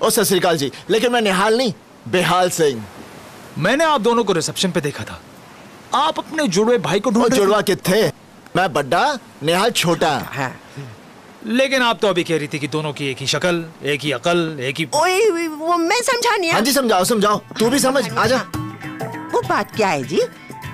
ओ सत श्री अकाल जी, लेकिन मैं निहाल नहीं, बेहाल सिंह। मैंने आप दोनों को रिसेप्शन पे देखा था। आप अपने जुड़वे भाई को ढूंढ रहे थे। जुड़वा कितने? मैं बड्डा, निहाल छोटा। हाँ। लेकिन आप तो अभी कह रही थी कि दोनों की एक ही शक्ल, एक ही अकल, एक ही। ओए, वो मैं समझा नहीं। हाँ जी समझाओ समझाओ, तू भी समझ, आजा। वो बात क्या है जी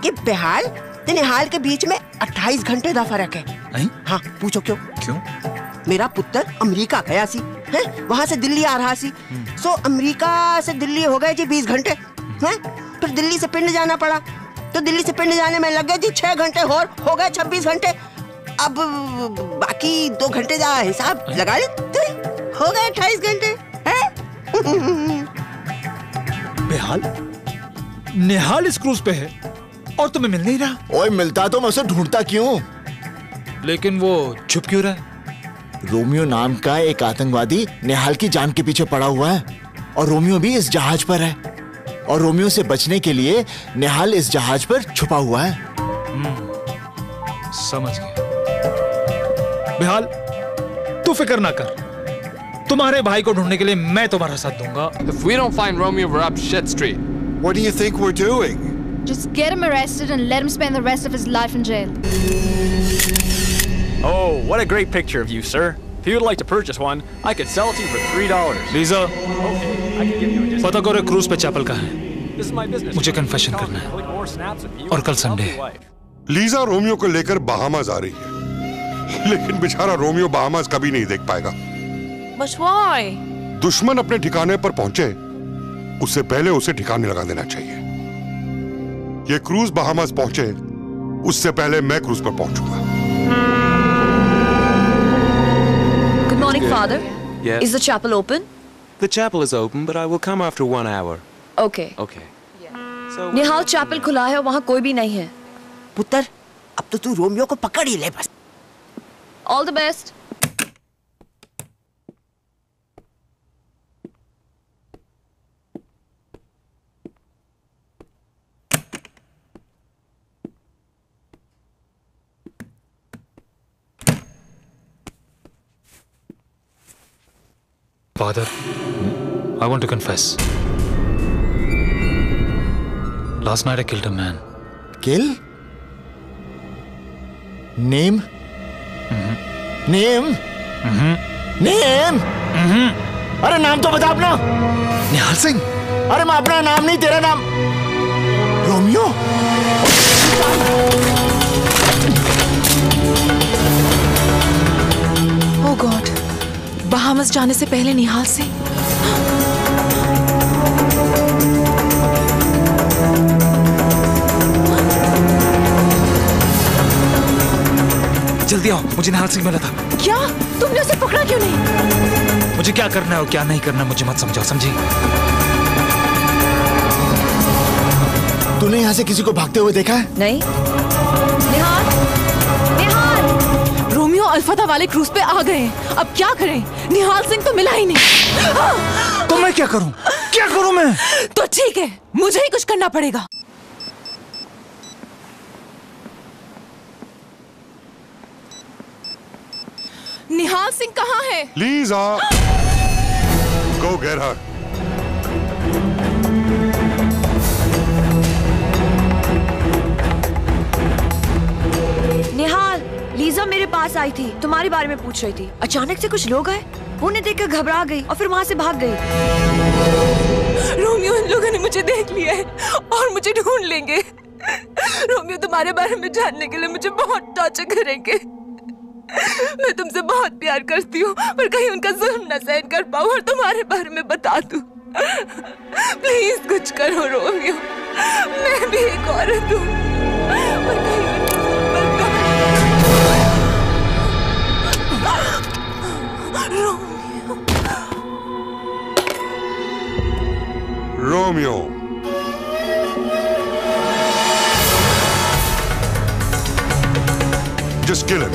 कि बेहाल तो निहाल के बीच में 28 घंटे का फर्क है। हाँ, पूछो क्यों? क्यों? मेरा पुत्र अमेरिका गया सी, हैं? वहाँ से दिल्ली आ रहा सी। सो अमेरिका से दिल्ली हो गए जी 20 घंटे, हैं? फिर दिल्ली से पिंड जाना पड़ा, तो दिल्ली से पिंड जाने में लग गए जी 6 घंटे और हो गए 26 घंटे। अब बाकी 2 घंटे का हिसाब लगा ले, हो गए 28 घंटे, हैं? बेहाल, निहाल इस क्रूज पे है और तुम्हें मिल नहीं रहा। ओए मिलता तो मैं उसे ढूंढता क्यों? लेकिन वो छुप क्यों रहा है? रोमियो नाम का एक आतंकवादी निहाल की जान के पीछे पड़ा हुआ है और रोमियो भी इस जहाज पर है, और रोमियो से बचने के लिए निहाल इस जहाज पर छुपा हुआ है। समझ गया। बेहाल, तू फिक्र ना कर, तुम्हारे भाई को ढूंढने के लिए मैं तुम्हारा साथ दूंगा। If we don't find Romeo, we're up shit street. What do you think we're doing? Just get him arrested and let him spend the rest of his life in jail. Oh, what a great picture of you, sir. If you would like to purchase one, I could sell it to you for $3. Lisa, Okay, I can give you a discount. पता करो cruise पे chapel कहाँ है। This is my business. मुझे confession करना है। Click more snaps of you और कल and संडे your है। wife. लीजा रोमियो को लेकर बहामास आ रही है, लेकिन बेचारा रोमियो बहामास कभी नहीं देख पाएगा। But why? दुश्मन अपने ठिकाने पर पहुंचे उससे पहले उसे ठिकाने लगा देना चाहिए। ये क्रूज बहामास पहुंचे उससे पहले मैं क्रूज पर पहुंचूंगा। Good morning, Father. Yes? Is the chapel open? The chapel is open, but I will come after 1 hour. Okay. Okay. So, Nihal chapel खुला है और वहाँ कोई भी नहीं है। पुत्र, अब तो तू रोमियो को पकड़ ही ले बस। All the best. Father, I want to confess. Last night I killed a man. Kill? Name? Name? Name? अरे नाम तो बता अपना। निहाल सिंह। अरे मैं अपना नाम नहीं, तेरा नाम। रोमियो? Oh God. बहामस जाने से पहले निहाल सिंह। जल्दी आओ, मुझे निहाल सिंह मिला था। क्या? तुमने उसे पकड़ा क्यों नहीं? मुझे क्या करना है और क्या नहीं करना मुझे मत समझाओ, समझी? तूने यहाँ से किसी को भागते हुए देखा है? नहीं। निहाल, निहाल। रोमियो अल्फाता वाले क्रूज पे आ गए हैं। अब क्या करें? निहाल सिंह तो मिला ही नहीं। तो मैं क्या करूं? क्या करूं मैं? तो ठीक है, मुझे ही कुछ करना पड़ेगा। निहाल सिंह कहाँ है? Lisa, go get her. निहाल, लीजा मेरे पास आई थी, तुम्हारे बारे में पूछ रही थी। अचानक से कुछ लोग आए, उन्हें देखकर घबरा गई और फिर वहाँ से भाग गई। रोमियो, इन लोगों ने मुझे देख लिया है और मुझे ढूंढ लेंगे। रोमियो तुम्हारे बारे में जानने के लिए मुझे बहुत टॉर्चर करेंगे। मैं तुमसे बहुत प्यार करती हूँ, पर कहीं उनका जुल्म न सहन कर पाऊँ और तुम्हारे बारे में बता दूँ। प्लीज कुछ करो रोमियो, मैं भी एक औरत हूँ, पर कहीं Romeo, just kill him.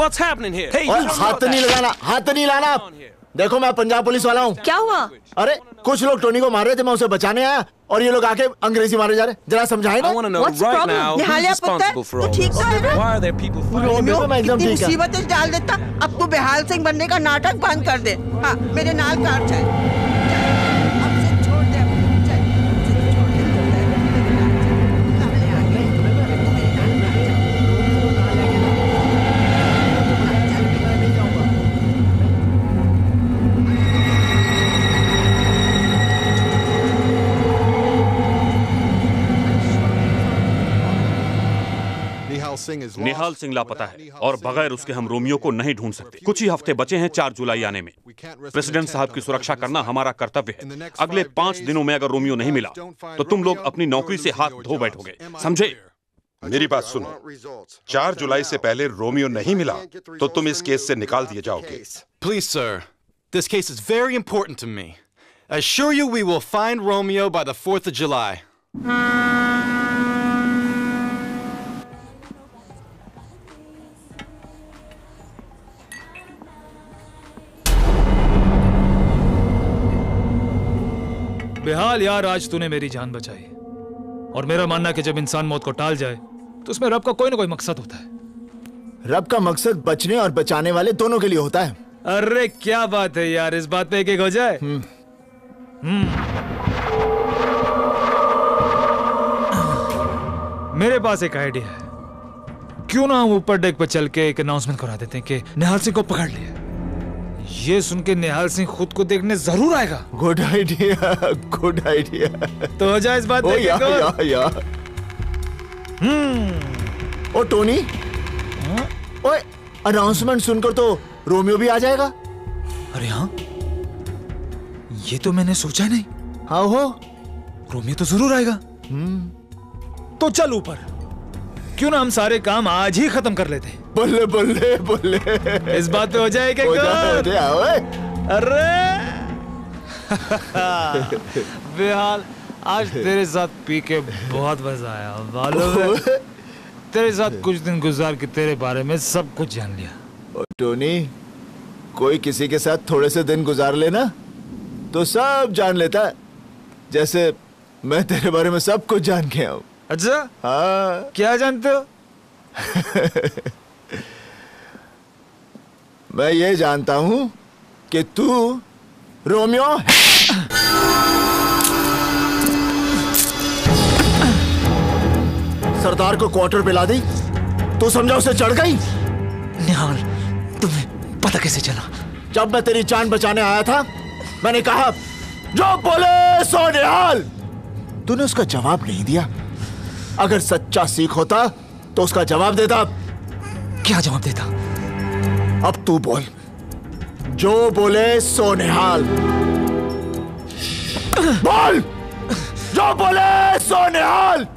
What's happening here? Hey, और हाथ नहीं लगाना, हाथ नहीं लाना। देखो मैं पंजाब पुलिस वाला हूँ। क्या हुआ? अरे कुछ लोग टोनी को मार रहे थे, मैं उसे बचाने आया और ये लोग आके अंग्रेजी मारे जा रहे। जरा समझाए ना। I want to know right now who's responsible for all ठीक तो है ना? Why are there people fighting? Romeo मैं एकदम कितनी ठीक है। मुसीबतें डाल देता। अब तू बेहाल सिंह बनने का नाटक बंद कर दे। हाँ मेरे नाल कार चल। अब से छोड़ दे अपनी, चल, अब से छोड़ दे, छोड़ दे, मेरे नाल चल। सामने आ गए, तू मेरे नाल कार चल। निहाल सिंह लापता है और बगैर उसके हम रोमियो को नहीं ढूंढ सकते। कुछ ही हफ्ते बचे हैं 4 जुलाई आने में। प्रेसिडेंट साहब की सुरक्षा करना हमारा कर्तव्य है। अगले 5 दिनों में अगर रोमियो नहीं मिला तो तुम लोग अपनी नौकरी से हाथ धो बैठोगे, समझे? मेरी बात सुनो, 4 जुलाई से पहले रोमियो नहीं मिला तो तुम इस केस से निकाल दिए जाओगे। Please, sir. This case is very important to me. I assure you we will find Romeo by the 4th of July. बेहाल यार, आज तूने मेरी जान बचाई और मेरा मानना है कि जब इंसान मौत को टाल जाए तो उसमें रब का कोई ना कोई मकसद होता है। रब का मकसद बचने और बचाने वाले दोनों के लिए होता है। अरे क्या बात है यार, इस बात पे एक हो जाए। मेरे पास एक आइडिया है। क्यों ना हम ऊपर डेक पर चल के एक अनाउंसमेंट करा देते हैं कि निहाल सिंह को पकड़ लिया। ये सुन के निहाल सिंह खुद को देखने जरूर आएगा। Good idea, good idea. तो हो जाए इस बात पे या। ओ टोनी, ओए अनाउंसमेंट सुनकर तो रोमियो भी आ जाएगा। अरे हाँ, ये तो मैंने सोचा नहीं। हाँ हो, रोमियो तो जरूर आएगा। तो चल ऊपर, क्यों ना हम सारे काम आज ही खत्म कर लेते हैं। बल्ले बल्ले बल्ले, इस बात पे हो जाए क्या? अरे बेहाल, आज तेरे साथ पी के बहुत मजा आया, मालूम है? तेरे साथ कुछ दिन गुजार के तेरे बारे में सब कुछ जान लिया। टोनी, कोई किसी के साथ थोड़े से दिन गुजार लेना तो सब जान लेता है। जैसे मैं तेरे बारे में सब कुछ जान के आऊं। अच्छा? हाँ। क्या जानते हो? मैं ये जानता हूं कि तू रोमियो है। सरदार को क्वार्टर पे ला दी, तू समझा उसे चढ़ गई। निहाल, तुम्हें पता कैसे चला? जब मैं तेरी जान बचाने आया था, मैंने कहा जो बोले सो निहाल। तूने उसका जवाब नहीं दिया। अगर सच्चा सिख होता तो उसका जवाब देता। क्या जवाब देता? अब तू बोल, जो बोले सो निहाल। बोल, जो बोले सो निहाल।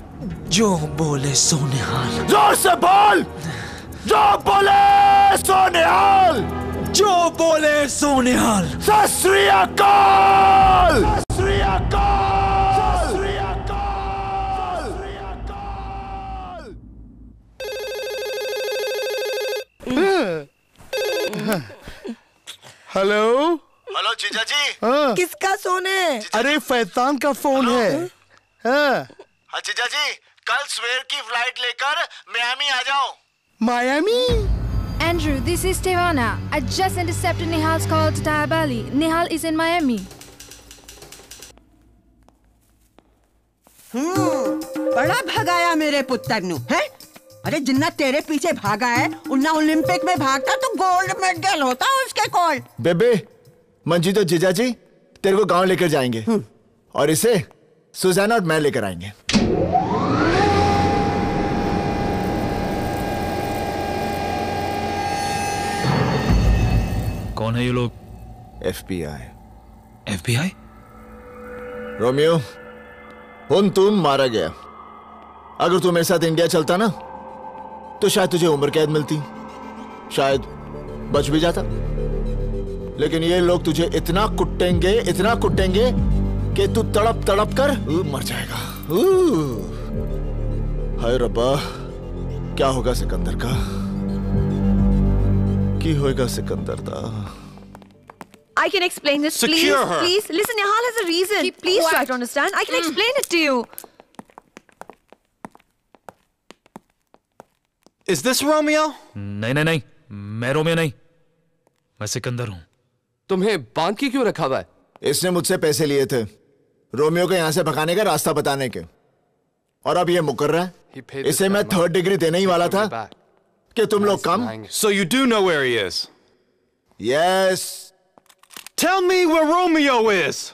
जो बोले सो निहाल। जोर से बोल, जो बोले सो निहाल। जो बोले सो निहाल। सत श्री अकाल। सत श्री अकाल। सत श्री अकाल। हेलो हेलो जीजा जी। हाँ। किसका फोन है? अरे फैतान का फोन है। हाँ जीजा जी, कल सवेर की फ्लाइट लेकर मियामी आ जाओ। Miami? Andrew, this is Tehana. I just intercepted Nihal's call to Diabali. Nihal is in Miami. बड़ा भगाया मेरे पुत्र नु, है? अरे जिन्ना तेरे पीछे भागा है, उन्ना ओलंपिक में भागता तो गोल्ड मेडल होता उसके कॉल। बेबे, मंजी तो जीजा जी तेरे को गांव लेकर जाएंगे और इसे सुजाना और मैं लेकर आएंगे। कौन है ये लोग? FBI। FBI? रोमियो, उन तुम मारा गया। अगर तू मेरे साथ इंडिया चलता ना तो शायद तुझे उम्र कैद मिलती, शायद बच भी जाता। लेकिन ये लोग तुझे इतना कुटेंगे कि तू तड़प तड़प कर मर जाएगा। हाय रब्बा, क्या होगा सिकंदर का? की होएगा सिकंदर दा? I can explain this, please. Secure her. Please, listen, Nihal has a reason. Please try to understand. I can explain it to you. Is this Romeo? नहीं नहीं नहीं, मैं रोमियो नहीं, मैं सिकंदर हूँ। तुम्हें बांध के क्यों रखा हुआ है? इसने मुझसे पैसे लिए थे रोमियो को यहाँ से भगाने का रास्ता बताने के, और अब ये मुकर रहा है। इसे मैं 3rd डिग्री देने ही वाला था कि तुम लोग कम। So you do know where he is? Yes. Tell me where Romeo is.